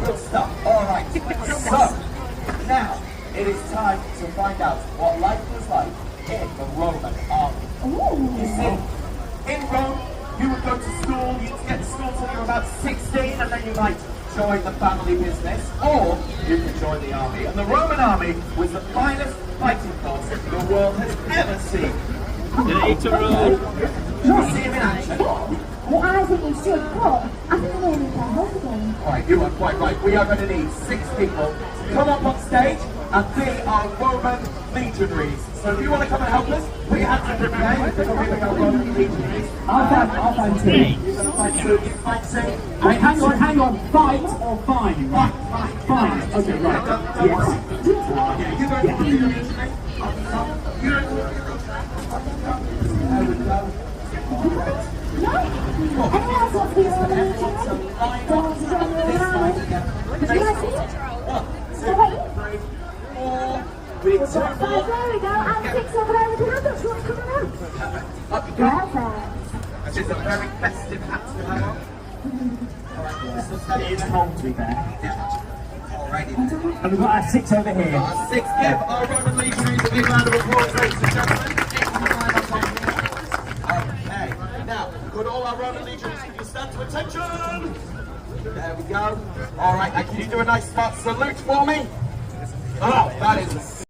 Good stuff. All right. So, now it is time to find out what life was like in the Roman army. You see, in Rome, you would go to school, you'd get to school till you were about 16, and then you might join the family business, or you could join the army. And the Roman army was the finest fighting force the world has ever seen. Did a roll? You'll see him in action. Well, I think we should, but I think we're going to play again. Alright, you are quite right. We are going to need 6 people to come up on stage and be our Roman legionaries. So if you want to come and help us, put your hands up in the air. We're going to be our Roman legionaries. I'll find two. You're going to find two. You find two. Wait, hang on. Fight or fine? Fight. Okay, right. Yes. Yeah, you're going to be the legionary. You're going to be the legionary. There we go. Anyone else want to be on the legionary? Don't want to join the army? Would you like it? 1, 2, 3, 4. We need 2 5, more. there we go, and 6 over there with the hand up. Do you want to come around? Up you go. Perfect. This is a very festive hat to have on. Alright, It is cold to be fair. Alrighty. And we've got our 6 over here. Our 6, give our Roman legionaries a big round of applause, ladies and gentlemen. Okay, now, could all our Roman legionaries, could you stand to attention? There we go. Alright, and can you do a nice smart salute for me? Oh, that is